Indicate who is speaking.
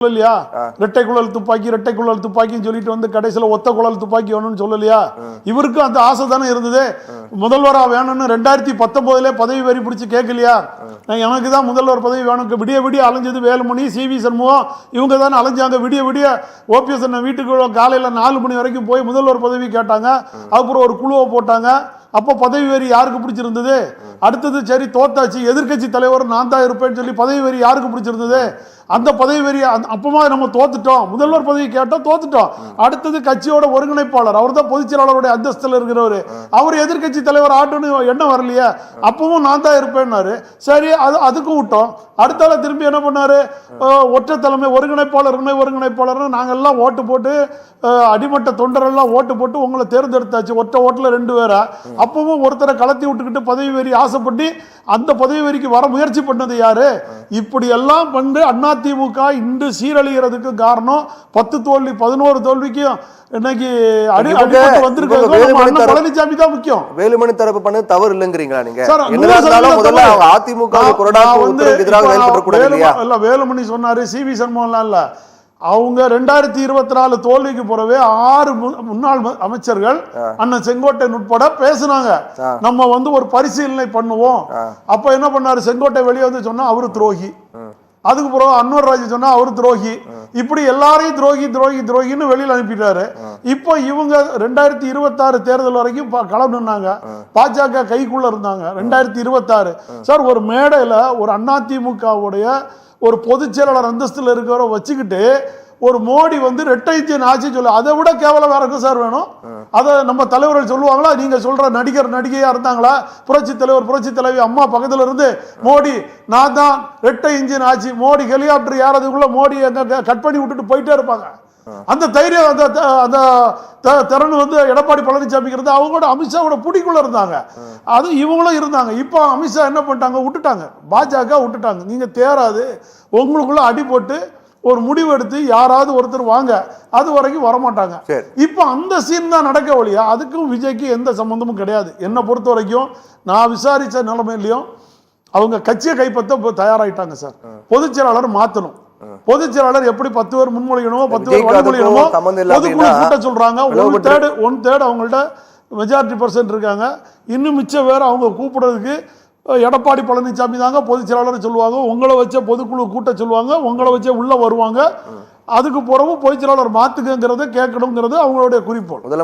Speaker 1: இல்லையா? இரட்டை குழல் துப்பாக்கின்னு சொல்லிட்டு வந்து கடைசியில ஒத்த குழல் துப்பாக்கி வேணும்னு சொல்லலையா? இவருக்கு அந்த ஆசை தானே இருந்தது. முதல்வரா வேணும்னு 2019 பதவி வரி பிடிச்சு கேட்கலையா? எனக்கு தான் முதல்வர் பதவி வேணும். விடிய விடிய அலைஞ்சது வேலுமணி, CV சண்முகம், இவங்க தானே அலைஞ்சாங்க. விடிய விடிய OPS வீட்டுக்கு காலையில 4 மணி வரைக்கும் போய் முதல்வர் பதவி கேட்டாங்க. அப்புறம் ஒரு குழுவை போட்டாங்க. அப்போ பதவி வரி யாருக்கு பிடிச்சிருந்தது? அடுத்தது சரி தோத்தாச்சு, எதிர்கட்சி தலைவர் நான் தான் இருப்பேன்னு சொல்லி பதவி வரி யாருக்கு பிடிச்சிருந்தது? அந்த பதவி வரி அப்பமா நம்ம தோத்துட்டோம். முதல்வர் பதவி கேட்டோம், தோத்துட்டோம். அடுத்தது கட்சியோட ஒருங்கிணைப்பாளர், அவர் தான் பொதுச் செயலாளருடைய அந்தஸ்தில் இருக்கிறவர். அவர் எதிர்கட்சி தலைவர் ஆட்டுன்னு எண்ணம் வரலையே, அப்பவும் நான் தான் இருப்பேன்னாரு. சரி, அதுக்கும் விட்டோம். அடுத்தால திரும்பி என்ன பண்ணாரு? ஒற்றை தலைமை ஒருங்கிணைப்பாளர் நாங்கள் எல்லாம் ஓட்டு போட்டு அடிமட்ட தொண்டரெல்லாம் ஓட்டு போட்டு உங்களை தேர்ந்தெடுத்தாச்சு. ஒற்றை ஓட்டில் 2 பேரை. அப்பவும் ஒருத்தரை கலத்தி விட்டுக்கிட்டு பதவி வரி ஆசைப்பட்டு அந்த பதவி வரிக்கு வர முயற்சி பண்ணது யாரு? இப்படி எல்லாம் பண்ணி அதிமுக இன்று சீரழிகிறதுக்கு காரணம் 10 தோல்வி 11 தோல்விக்கும் இன்னைக்கு அடிபட்டு வந்திருக்கிறது பழனிசாமி தான் முக்கியம்.
Speaker 2: வேலுமணி தரப்பு பண்ண தவறு இல்லைங்கிறீங்களா நீங்க?
Speaker 1: வேலுமணி சொன்னாரு, CV சண்முகம் இல்ல. அவங்க 2024 தோல்விக்கு போறவே 6 முன்னாள் அமைச்சர்கள் அண்ணன் செங்கோட்டையன் உட்பட பேசினாங்க. நம்ம ஒரு பரிசீலனை பண்ணுவோம். அப்ப என்ன பண்ணாரு? செங்கோட்டை வெளியே வந்து சொன்னா அவரு துரோகி. அதுக்கு பிறகு அன்வர் ராஜ் சொன்னா அவரு துரோகி. இப்படி எல்லாரையும் துரோகின்னு வெளியில அனுப்பிட்டாரு. இப்போ இவங்க 2026 தேர்தல் வரைக்கும் களம் நின்னாங்க. பாஜக கைக்குள்ள இருந்தாங்க. 2026 சார் ஒரு மேடையில ஒரு அதிமுகவுடைய ஒரு பொதுச் செயலாளர் அந்தஸ்தில் இருக்கிறவரை வச்சுக்கிட்டு ஒரு மோடி இரட்டை இன்ஜின் ஆட்சி சொல்ல, அதை விட கேவலம் வேற இருக்கு சார் வேணும்? அதை நம்ம தலைவர்கள் சொல்லுவாங்களா? நீங்க சொல்ற நடிகையா இருந்தாங்களா? புரட்சி தலைவர் புரட்சி தலைவி அம்மா பக்கத்துல இருந்து மோடி நான் தான் இரட்டை இன்ஜின் ஆட்சி, மோடி ஹெலிகாப்டர் ஏறதுக்குள்ள மோடி கட் பண்ணி விட்டுட்டு போயிட்டே இருப்பாங்க. அந்த தைரியம் அந்த திறன் எடப்பாடி பழனிசாமிக்கு இருந்தா அவங்களோட அமித்ஷாவோட பிடிக்குள்ள இருந்தாங்க. அது இவங்களும் இருந்தாங்க. இப்போ அமித்ஷா என்ன பண்ணிட்டாங்க? விட்டுட்டாங்க. பாஜக விட்டுட்டாங்க. நீங்க தேராது, உங்களுக்குள்ள அடி போட்டு ஒரு முடிவு எடுத்து யாராவது ஒருத்தர் வாங்க, அது வரைக்கும் வரமாட்டாங்க. இப்போ அந்த சீன் தான் நடக்க வழியா. அதுக்கும் விஜய்க்கு எந்த சம்பந்தமும் கிடையாது. என்னை பொறுத்த வரைக்கும் நான் விசாரிச்ச நிலைமையிலையும் அவங்க கட்சியை கைப்பற்ற தயாராயிட்டாங்க சார். பொதுச் செயலாளர் மாத்தணும். பொதுச் செயலாளர் எப்படி 10 பேர் முன்மொழியணுமோ 10 பேர் வழிமொழியணுமோ பொதுக்குழு கூட்ட சொல்றாங்க. 1/3 அவங்கள்ட்ட மெஜாரிட்டி % இருக்காங்க. இன்னும் மிச்ச பேர் அவங்க கூப்பிடுறதுக்கு எடப்பாடி பழனிசாமி தாங்க பொதுச் செயலாளர் சொல்லுவாங்க. உங்களை வச்ச பொதுக்குழு கூட்ட சொல்லுவாங்க. உங்களை வச்ச உள்ள வருவாங்க. அதுக்கு பிறகு பொதுச் செயலாளர் மாத்துக்கிறது கேட்கணுங்கிறது அவங்களுடைய குறிக்கோள்.